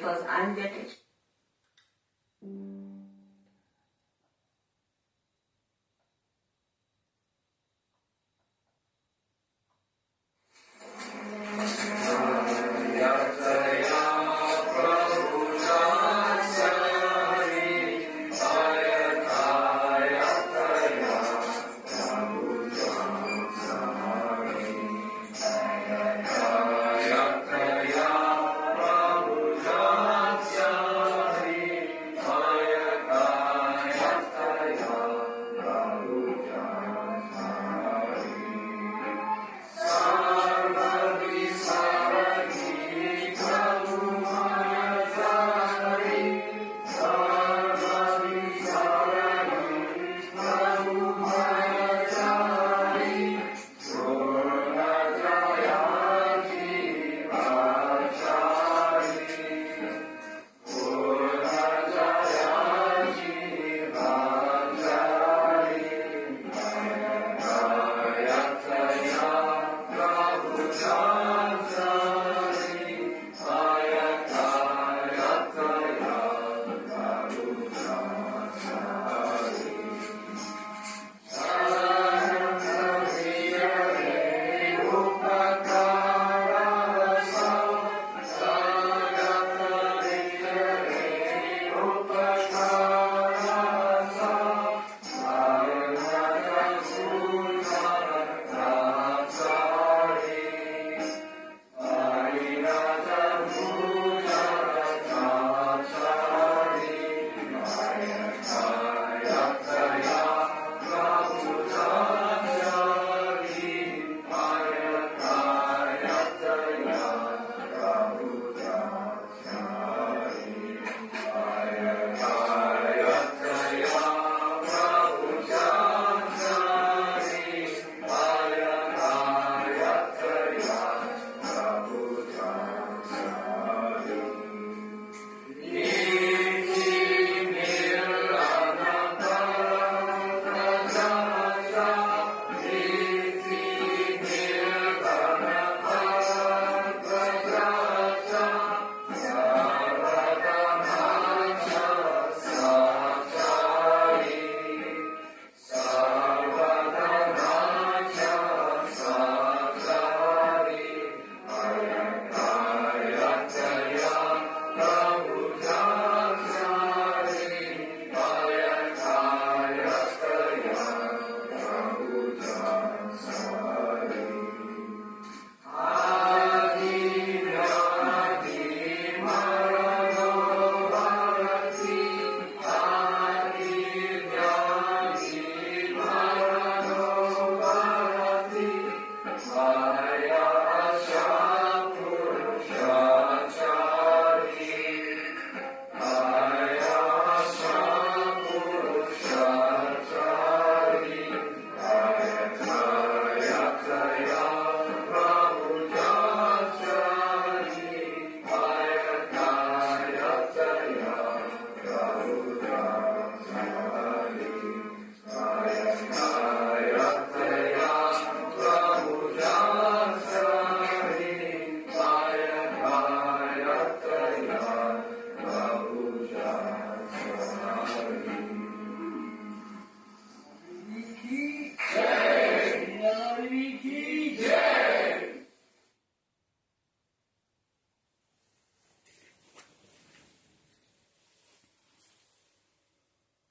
because I'm getting.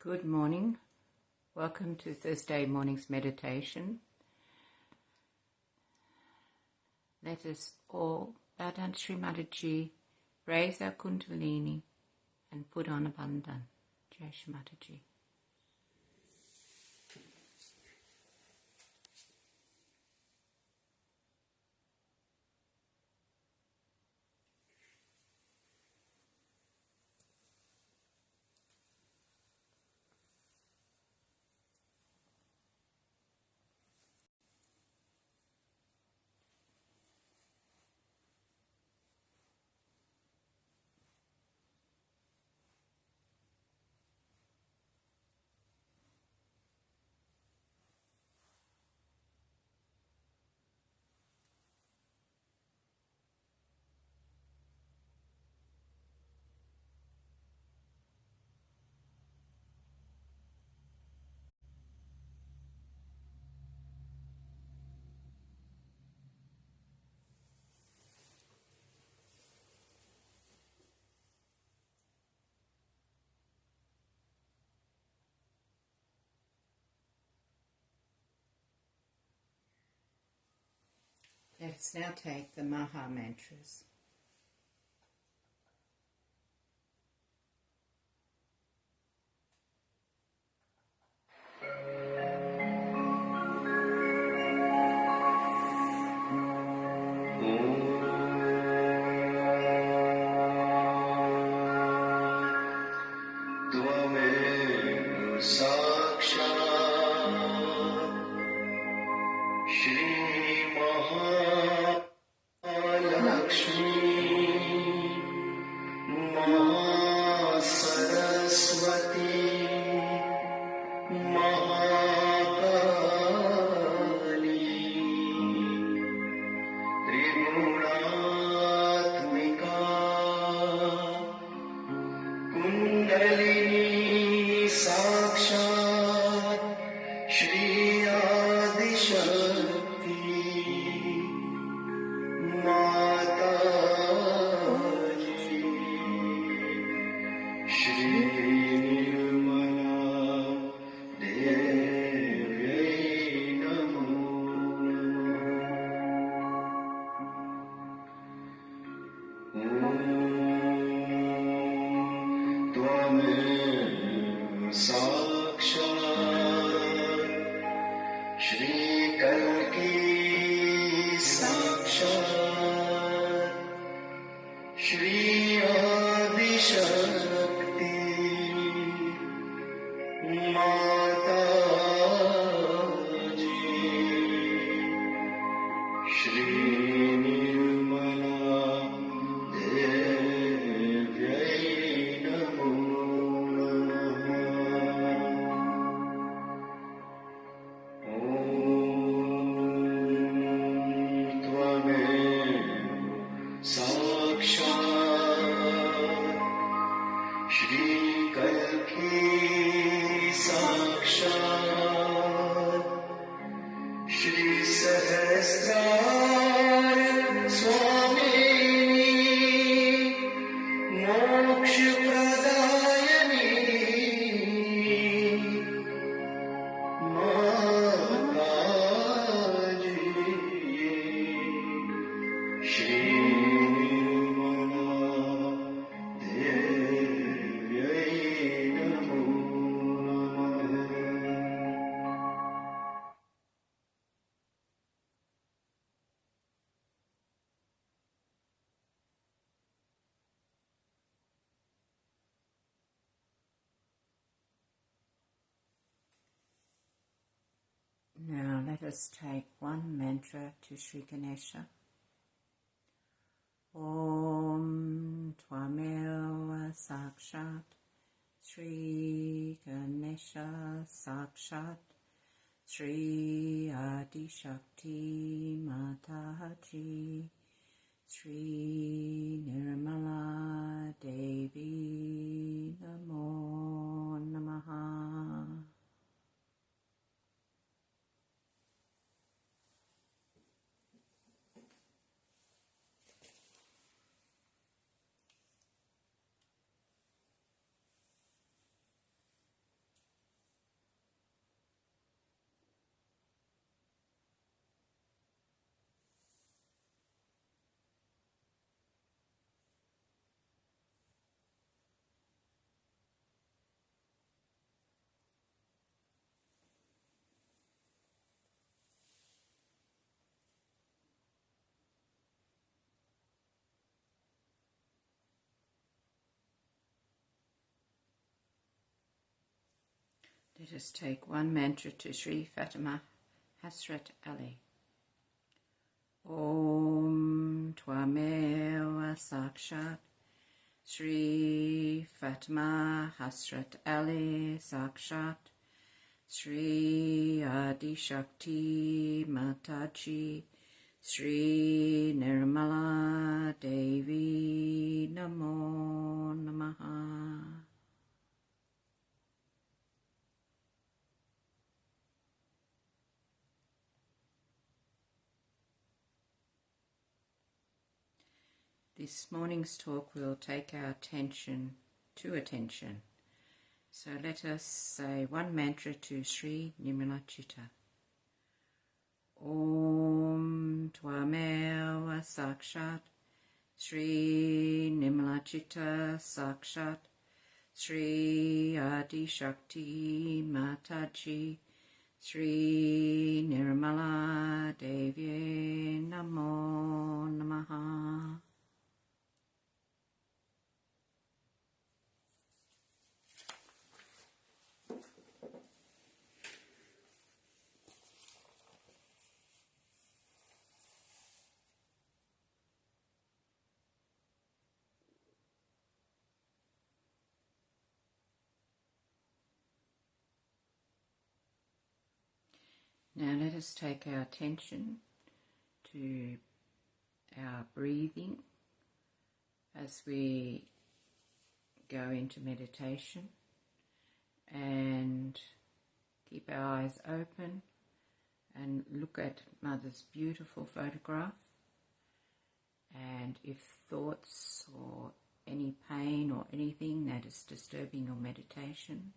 Good morning. Welcome to Thursday morning's meditation. Let us all bow down to Shri Mataji, raise our Kundalini and put on a bandhan. Jai Shri Mataji. Let's now take the Maha mantras. Now let us take one mantra to Shri Ganesha. Om Tvameva Sakshat Shri Ganesha Sakshat Shri Adi Shakti Mataji Shri Nirmala Devi Namo Namaha. Let us take one mantra to Shri Fatima Hasrat Ali. Om Tvameva Sakshat Shri Fatima Hasrat Ali Sakshat Shri Adi Shakti Mataji Shri Nirmala Devi Namo Namaha. This morning's talk will take our attention to attention. So let us say one mantra to Shri Nirmala Chitta. Om Tvameva Sakshat Shri Nimlachita Sakshat Shri Adi Shakti Mataji Shri Nirmala Devi Namo Namaha. Now let us take our attention to our breathing as we go into meditation, and keep our eyes open and look at Mother's beautiful photograph, and if thoughts or any pain or anything that is disturbing your meditation,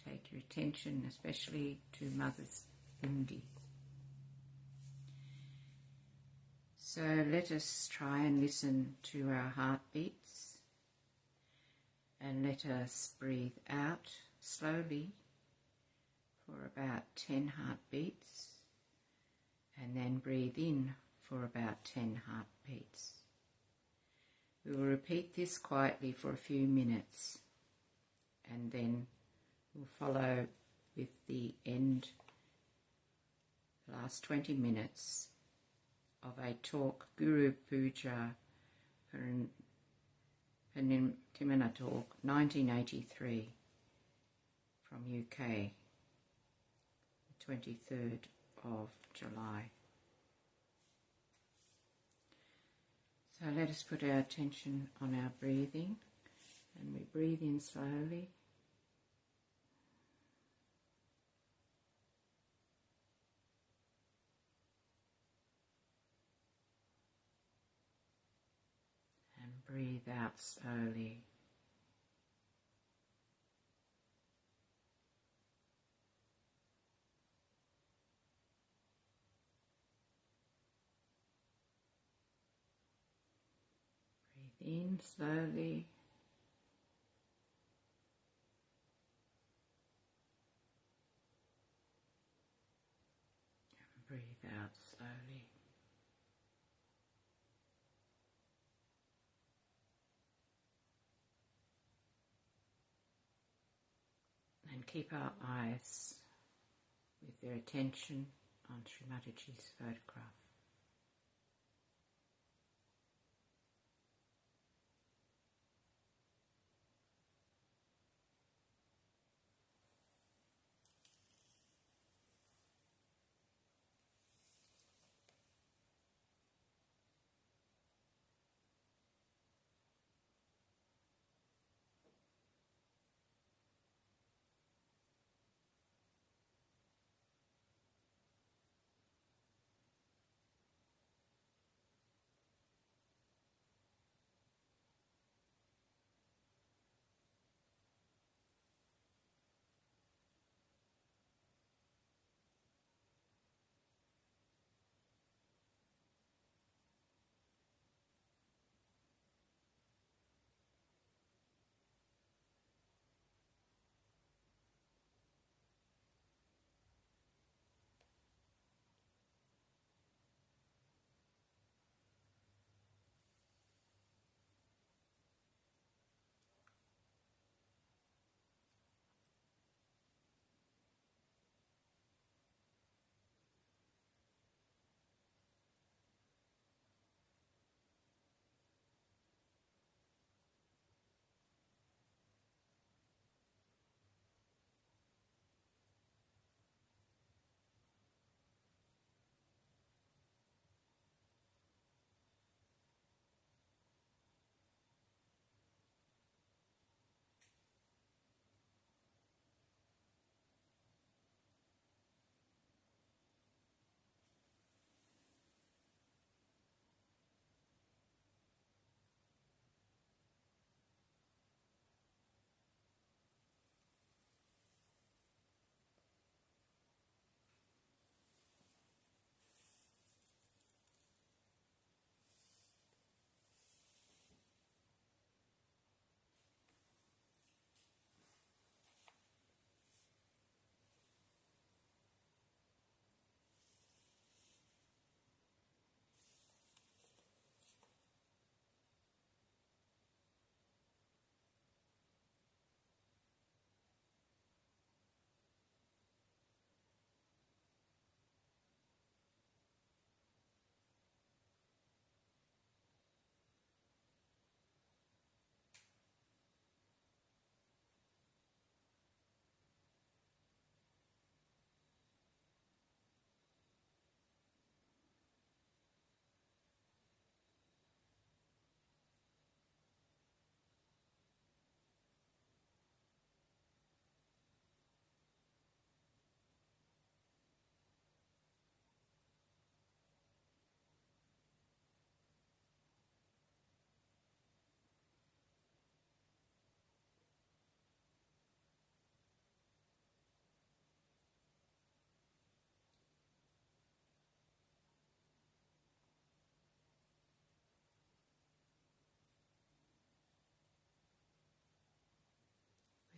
take your attention especially to Mother's bindi. So let us try and listen to our heartbeats, and let us breathe out slowly for about 10 heartbeats, and then breathe in for about 10 heartbeats. We will repeat this quietly for a few minutes, and then we'll follow with the last 20 minutes of a talk, Guru Puja Panimtimana talk, 1983, from UK, the 23rd of July. So let us put our attention on our breathing, and we breathe in slowly. Breathe out slowly. Breathe in slowly. And breathe out slowly. And keep our eyes with their attention on Shri Mataji's photograph.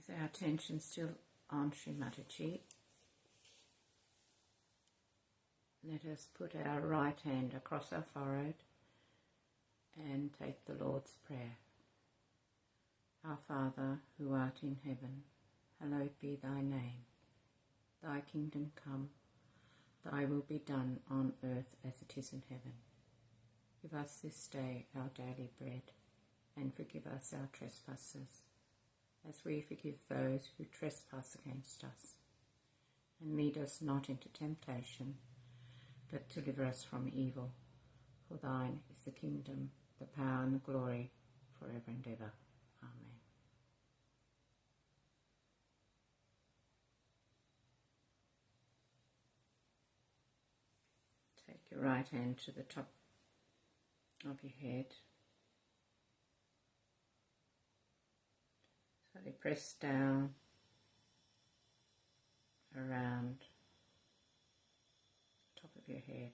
With our attention still on Shri Mataji, let us put our right hand across our forehead and take the Lord's Prayer. Our Father, who art in heaven, hallowed be thy name. Thy kingdom come, thy will be done on earth as it is in heaven. Give us this day our daily bread, and forgive us our trespasses, as we forgive those who trespass against us. And lead us not into temptation, but deliver us from evil. For thine is the kingdom, the power and the glory, forever and ever. Amen. Take your right hand to the top of your head. Slowly press down around the top of your head.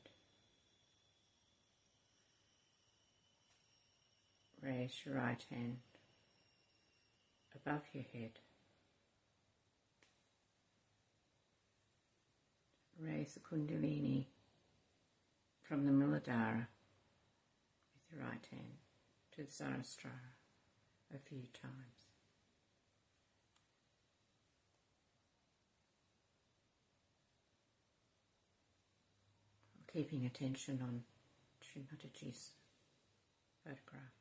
Raise your right hand above your head. Raise the Kundalini from the Muladhara with your right hand to the Sahasrara a few times. Keeping attention on Shri Mataji's photograph.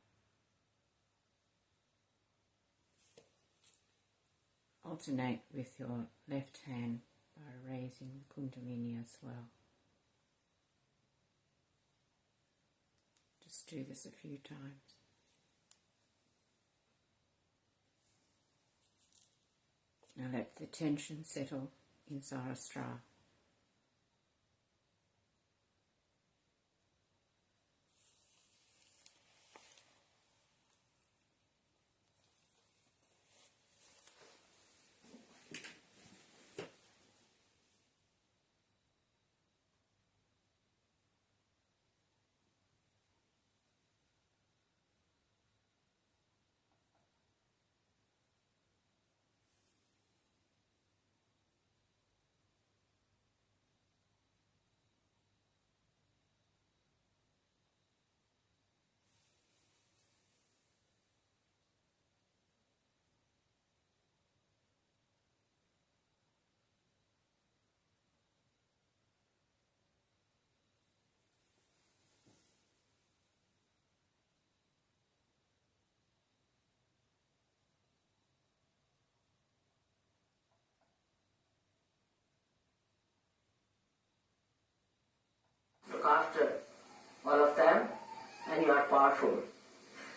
Alternate with your left hand by raising the Kundalini as well. Just do this a few times. Now let the tension settle in Sahasrara. Look after all of them, and you are powerful.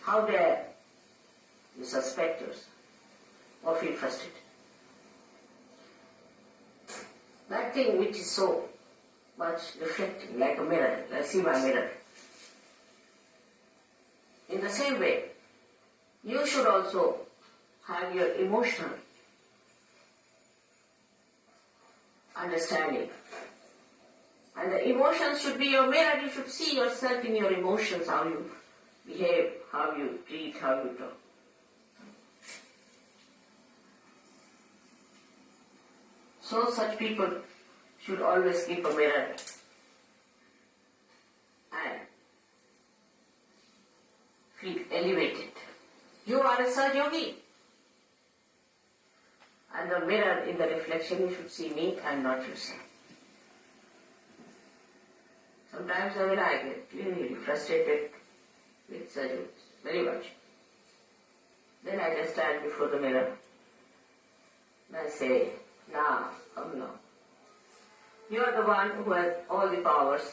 How dare you suspect us or feel frustrated? That thing which is so much reflecting like a mirror, I see my mirror. In the same way, you should also have your emotional understanding. And the emotions should be your mirror. You should see yourself in your emotions, how you behave, how you treat, how you talk. So such people should always keep a mirror and feel elevated. You are a Sahaja, and the mirror in the reflection you should see me and not yourself. Sometimes I get really frustrated with surgery, very much. Then I just stand before the mirror and I say, now, come now. You are the one who has all the powers,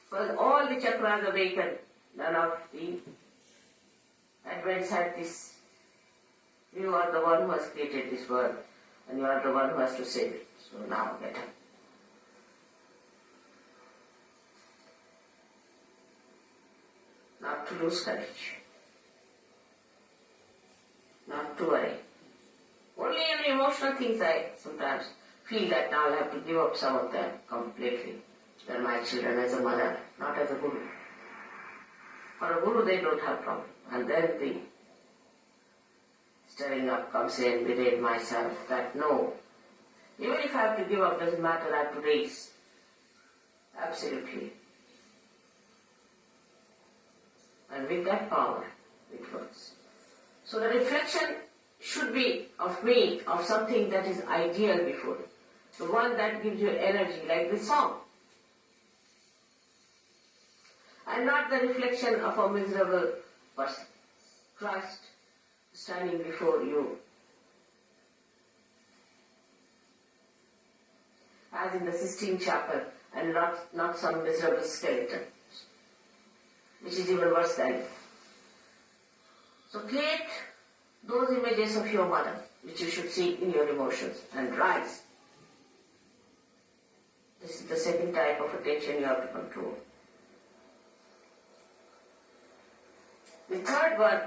who has all the chakras awakened. None of the advents had this. You are the one who has created this world, and you are the one who has to save it. So now get up. Not to lose courage, not to worry. Only in emotional things I sometimes feel that now I'll have to give up some of them completely. They're my children as a mother, not as a guru. For a guru they don't have problem. And then the stirring up comes in within myself that no, even if I have to give up, doesn't matter, I have to raise. Absolutely. And with that power, it works. So the reflection should be of me, of something that is ideal before you. The one that gives you energy, like this song. And not the reflection of a miserable person. Christ standing before you, as in the Sistine Chapel, and not some miserable skeleton, which is even worse than it. So create those images of your mother, which you should see in your emotions, and rise. This is the second type of attention you have to control. The third one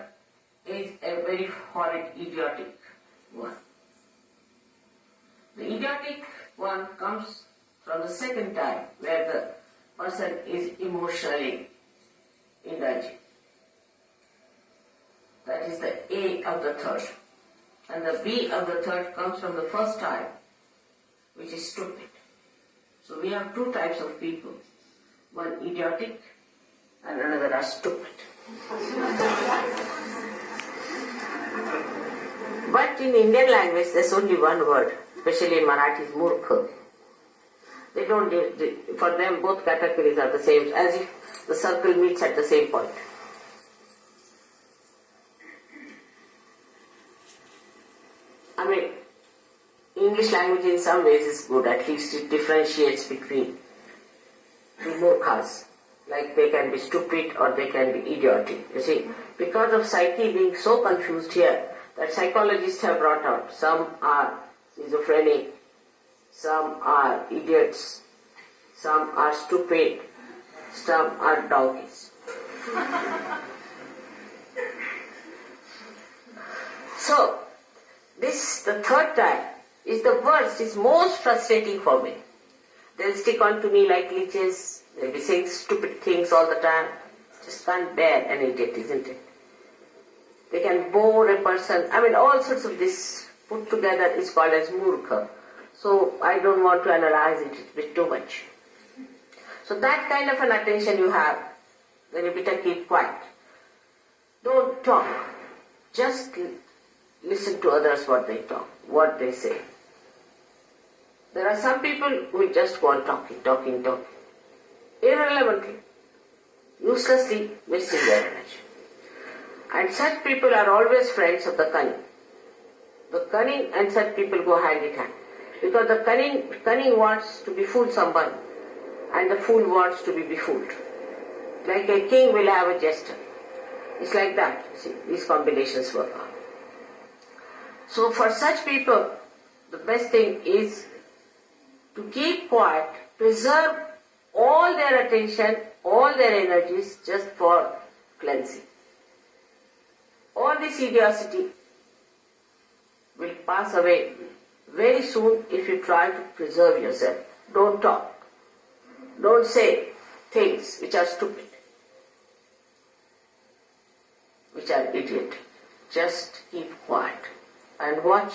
is a very horrid, idiotic one. The idiotic one comes from the second type, where the person is emotionally indulging. That is the A of the third. And the B of the third comes from the first type, which is stupid. So we have two types of people. One idiotic and another are stupid. But in Indian language there's only one word, especially in Marathi, is murkha. They don't, for them both categories are the same, as if the circle meets at the same point. I mean, English language in some ways is good, at least it differentiates between two murkhas. Like they can be stupid or they can be idiotic. You see, because of psyche being so confused here, that psychologists have brought out, some are schizophrenic, some are idiots, some are stupid, some are donkeys. So, the third type is the worst, is most frustrating for me. They'll stick on to me like leeches, they'll be saying stupid things all the time. Just can't bear an idiot, isn't it? They can bore a person. I mean, all sorts of this put together is called as murkha. So I don't want to analyze it a bit too much. So that kind of an attention you have, then you better keep quiet. Don't talk. Just listen to others what they talk, what they say. There are some people who just go on talking, irrelevantly, uselessly wasting their energy. And such people are always friends of the cunning. The cunning and such people go hand in hand. Because the cunning wants to befool someone, and the fool wants to be befooled. Like a king will have a jester. It's like that, you see, these combinations work out. So for such people, the best thing is to keep quiet, preserve all their attention, all their energies just for cleansing. All this idiocy will pass away very soon if you try to preserve yourself. Don't talk. Don't say things which are stupid, which are idiot. Just keep quiet and watch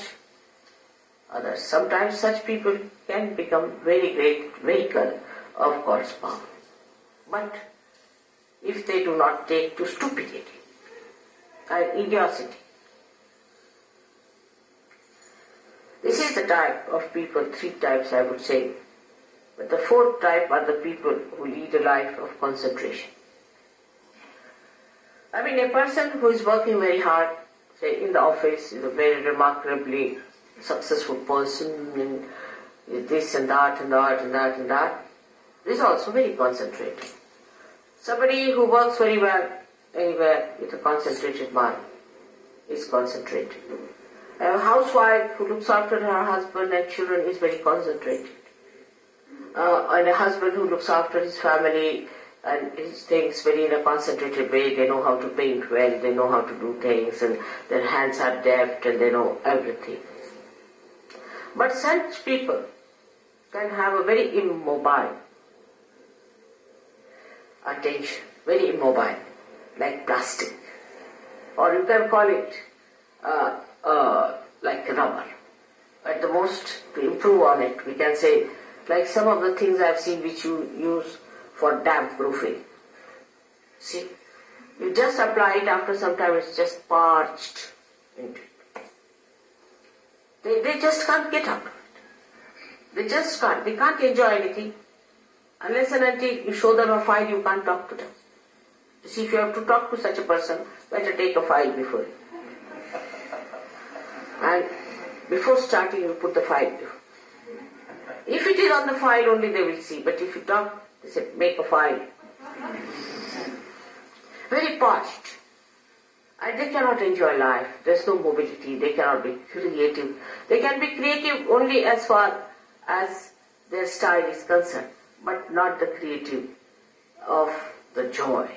others. Sometimes such people can become very great vehicle of God's power. But if they do not take to stupidity and idiocy, this is the type of people, three types I would say. But the fourth type are the people who lead a life of concentration. I mean, a person who is working very hard, say in the office, is a very remarkably successful person, and this and that and that and that and that, is also very concentrated. Somebody who works very well anywhere with a concentrated mind is concentrated. A housewife who looks after her husband and children is very concentrated. And a husband who looks after his family and his things very in a concentrated way, they know how to paint well, they know how to do things, and their hands are deft and they know everything. But such people can have a very immobile attention, very immobile, like plastic. Or you can call it like rubber. At the most, to improve on it, we can say, like some of the things I've seen which you use for damp proofing. See, you just apply it, after some time it's just parched into it. They just can't get out of it. They just can't. They can't enjoy anything. Unless and until you show them a file, you can't talk to them. You see, if you have to talk to such a person, better take a file before it. And before starting, you put the file before. If it is on the file only, they will see. But if you talk, they say, make a file. Very parched. And they cannot enjoy life. There's no mobility. They cannot be creative. They can be creative only as far as their style is concerned, but not the creative of the joy.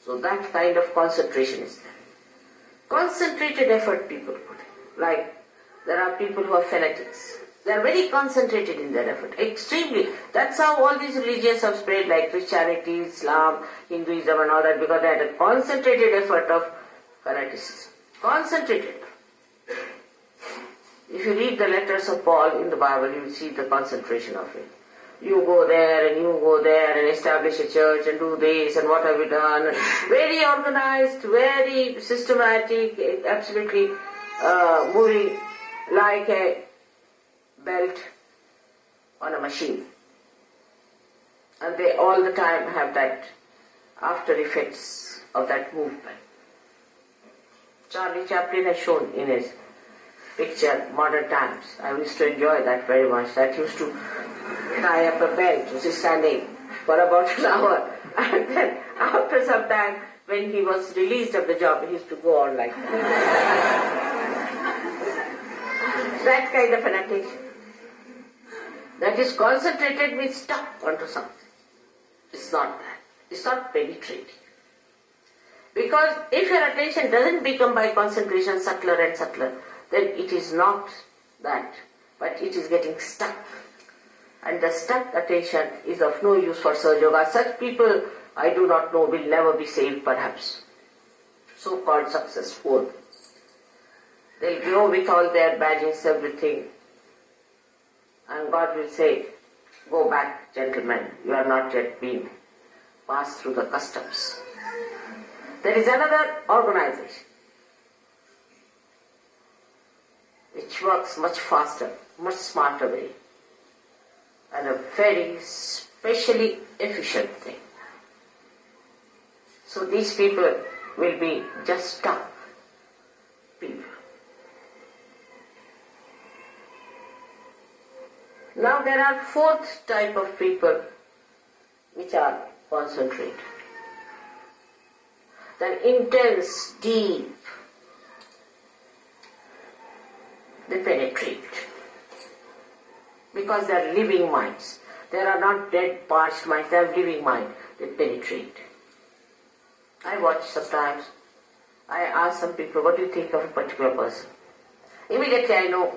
So that kind of concentration is there. Concentrated effort people put in. Like there are people who are fanatics. They are very concentrated in their effort, extremely. That's how all these religions have spread, like Christianity, Islam, Hinduism and all that, because they had a concentrated effort of fanaticism. Concentrated. If you read the letters of Paul in the Bible, you will see the concentration of it. You go there and you go there and establish a church and do this and what have you done. Very organized, very systematic, absolutely moving like a belt on a machine. And they all the time have that after effects of that movement. Charlie Chaplin has shown in his picture Modern Times. I used to enjoy that very much. That used to tie up a belt, which is standing for about an hour. And then after some time, when he was released of the job, he used to go on like that. That kind of an attention. That is concentrated means stuck onto something. It's not that. It's not penetrating. Because if your attention doesn't become by concentration subtler and subtler, then it is not that, but it is getting stuck. And the stuck attention is of no use for Sahaja Yoga. Such people, I do not know, will never be saved perhaps. So-called successful. They'll go with all their badges, everything. And God will say, go back, gentlemen, you are not yet been passed through the customs. There is another organization which works much faster, much smarter way, and a very specially efficient thing. So these people will be just stuck people. Now there are fourth type of people which are concentrated. That intense, deep, they penetrate. Because they are living minds. They are not dead, parched minds, they have living mind. They penetrate. I watch sometimes, I ask some people, what do you think of a particular person? Immediately I know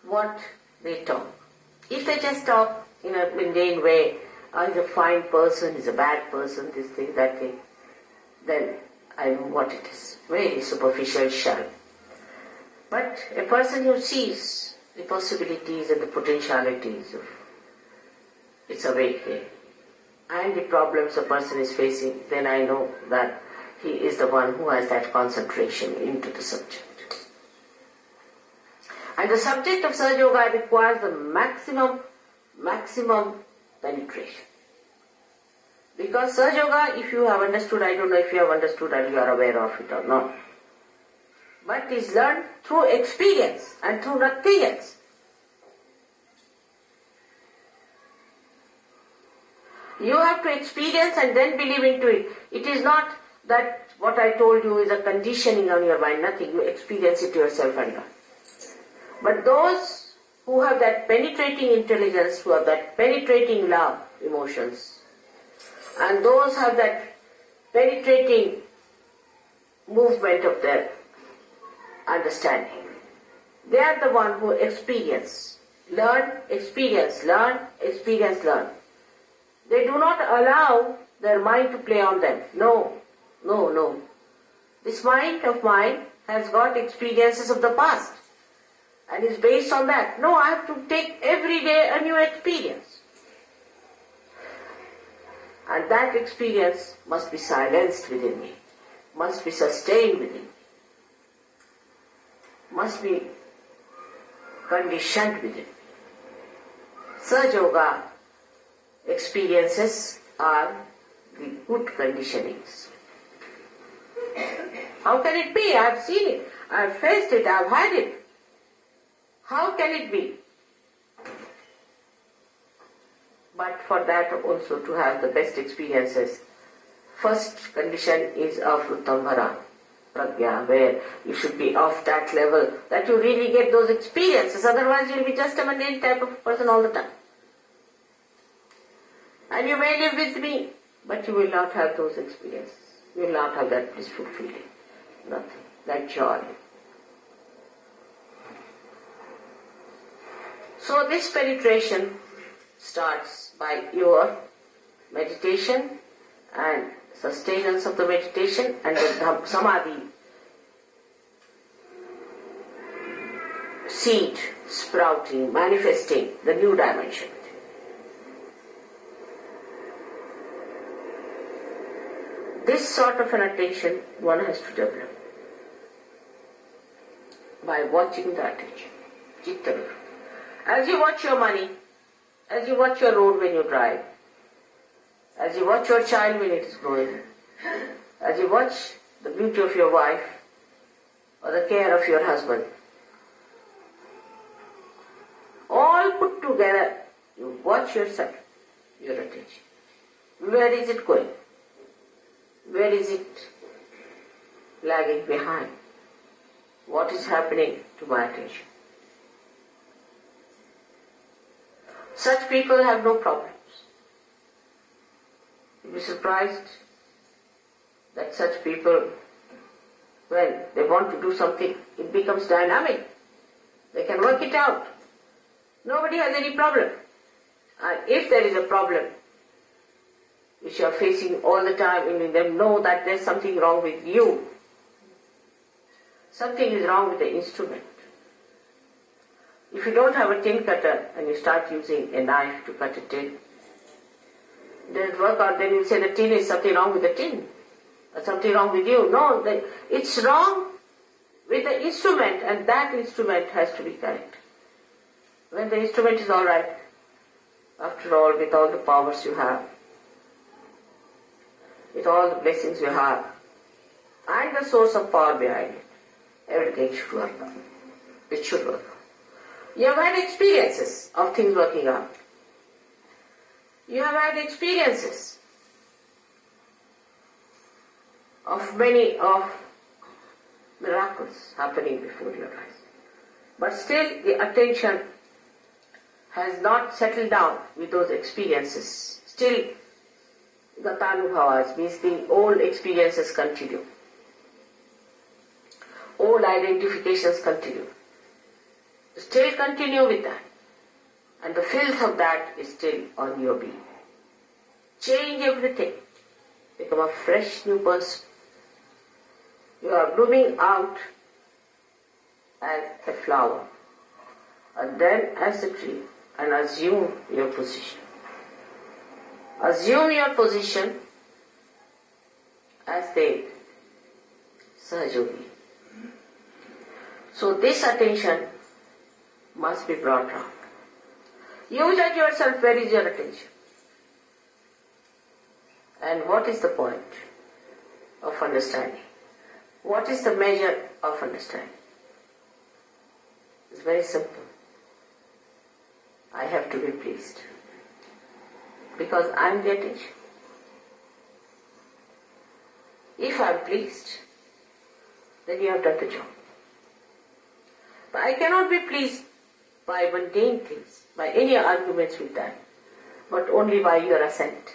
what they talk. If they just talk in a mundane way, he's a fine person, he's a bad person, this thing, that thing, then I know what it is. Very superficial, shallow. But a person who sees the possibilities and the potentialities of its awakening and the problems a person is facing, then I know that he is the one who has that concentration into the subject. And the subject of Sahaja Yoga requires the maximum penetration. Because Sahaja Yoga, if you have understood, I don't know if you have understood and you are aware of it or not, but is learned through experience and through nothing else. You have to experience and then believe into it. It is not that what I told you is a conditioning on your mind, nothing. You experience it yourself and learn. But those who have that penetrating intelligence, who have that penetrating love, emotions, and those have that penetrating movement of their understanding, they are the one who experience, learn, experience, learn, experience, learn. They do not allow their mind to play on them. No. This mind of mine has got experiences of the past and is based on that. No, I have to take every day a new experience. And that experience must be silenced within me, must be sustained within me, must be conditioned within me. Sahaja Yoga experiences are the good conditionings. How can it be? I have seen it, I have faced it, I have had it. How can it be? But for that also to have the best experiences, first condition is Avrutamvara Pragya, where you should be of that level that you really get those experiences, otherwise you will be just a mundane type of person all the time. And you may live with me, but you will not have those experiences. You will not have that blissful feeling, nothing, that joy. So this penetration starts by your meditation and sustenance of the meditation and the samadhi seed sprouting, manifesting the new dimension. This sort of an attention one has to develop by watching the attention, chitta. As you watch your money, as you watch your road when you drive, as you watch your child when it is growing, as you watch the beauty of your wife or the care of your husband, all put together, you watch yourself, your attention. Where is it going? Where is it lagging behind? What is happening to my attention? Such people have no problems. You'll be surprised that such people, when they want to do something, it becomes dynamic. They can work it out. Nobody has any problem. And if there is a problem, which you are facing all the time, you make them know that there's something wrong with you. Something is wrong with the instrument. If you don't have a tin cutter and you start using a knife to cut a tin, it doesn't work out, then you say the tin is something wrong with the tin, or something wrong with you. No, it's wrong with the instrument, and that instrument has to be correct. When the instrument is all right, after all, with all the powers you have, with all the blessings you have, and the source of power behind it, everything should work out. It should work out. You have had experiences of things working out. You have had experiences of many of miracles happening before your eyes. But still the attention has not settled down with those experiences. Still Gatanubhavas means the old experiences continue. Old identifications continue. Still continue with that. And the filth of that is still on your being. Change everything. Become a fresh new person. You are blooming out as a flower. And then as a tree. And assume your position. Assume your position as the Sahaja Yogi. So this attention must be brought out. You judge yourself, where is your attention? And what is the point of understanding? What is the measure of understanding? It's very simple. I have to be pleased. Because I am the attention. If I am pleased, then you have done the job. But I cannot be pleased by mundane things, by any arguments with that, but only by your assent.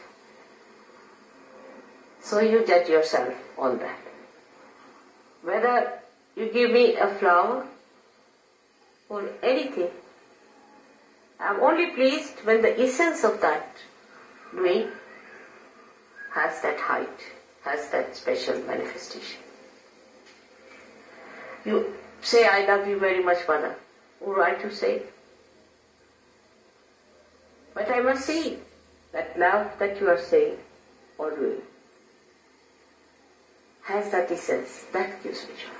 So you judge yourself on that. Whether you give me a flower or anything, I am only pleased when the essence of that doing has that height, has that special manifestation. You say, I love you very much, mother. All right, you say. But I must see that love that you are saying or doing has that essence. That gives me joy.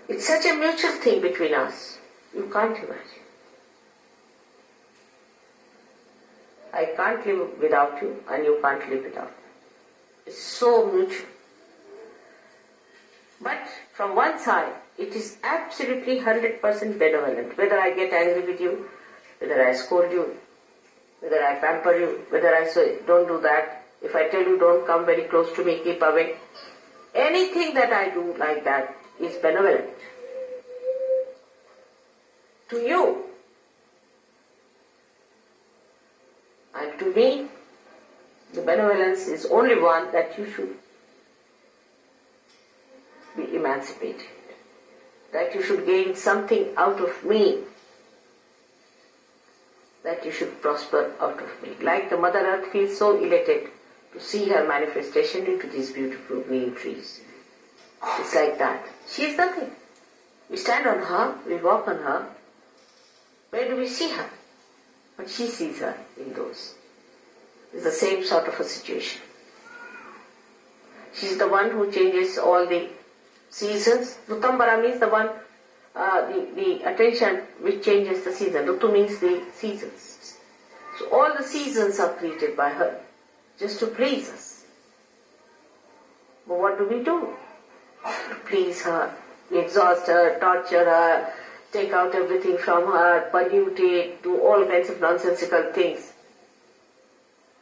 It's such a mutual thing between us. You can't imagine. I can't live without you and you can't live without me. It's so mutual. But from one side, it is absolutely 100% benevolent. Whether I get angry with you, whether I scold you, whether I pamper you, whether I say, don't do that. If I tell you, don't come very close to me, keep away. Anything that I do like that is benevolent. To you. And to me, the benevolence is only one that you should be emancipated. That you should gain something out of me. That you should prosper out of me. Like the Mother Earth feels so elated to see her manifestation into these beautiful green trees. It's like that. She is nothing. We stand on her, we walk on her. Where do we see her? But she sees her in those. It's the same sort of a situation. She's the one who changes all the seasons. Rutambara means the one, the attention which changes the season. Rutu means the seasons. So all the seasons are created by her, just to please us. But what do? To please her. We exhaust her, torture her, take out everything from her, pollute it, do all kinds of nonsensical things.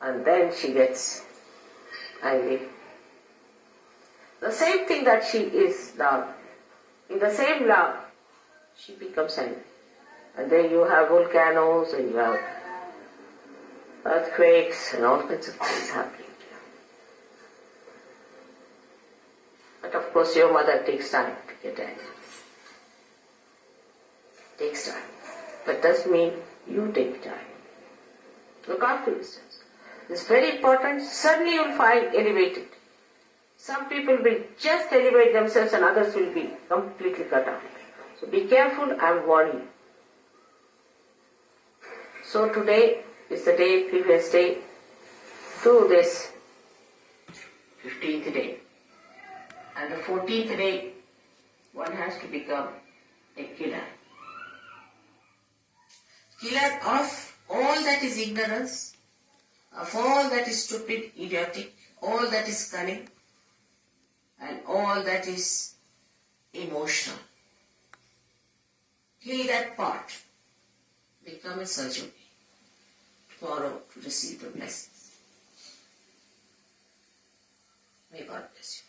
And then she gets angry. The same thing that she is love. In the same love, she becomes angry. And then you have volcanoes and you have earthquakes and all kinds of things happening. But of course your mother takes time to get angry. Takes time. But doesn't mean you take time. Look after yourselves. It's very important. Suddenly you will find elevated. Some people will just elevate themselves and others will be completely cut off. So be careful, I am warning you. So today is the day, previous day, to this 15th day. And the 14th day, one has to become a killer. Killer of all that is ignorance, of all that is stupid, idiotic, all that is cunning, and all that is emotional. Kill that part. Become a surgeon tomorrow to receive the blessings. May God bless you.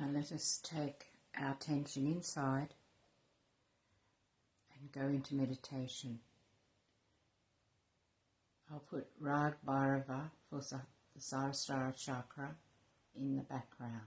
Now let us take our attention inside and go into meditation. I'll put Rag Bhairava for the Sahasrara chakra in the background.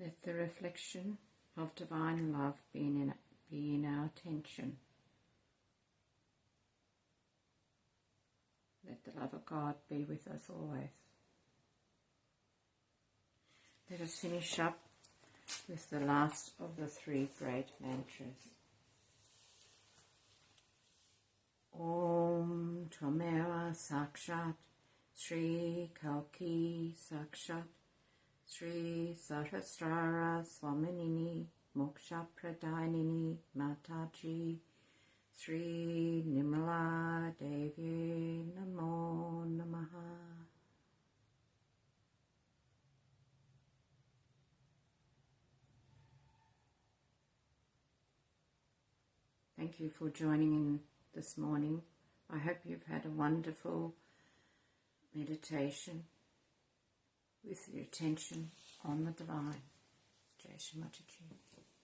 Let the reflection of divine love be in our attention. Let the love of God be with us always. Let us finish up with the last of the three great mantras. Om Tvameva Sakshat Shri Kalki Sakshat Shri Sahasrara Swaminini Moksha Pradainini Mataji Shri Nimala Devi Namo Namaha. Thank you for joining in this morning. I hope you've had a wonderful meditation with your attention on the divine. Shri Mataji.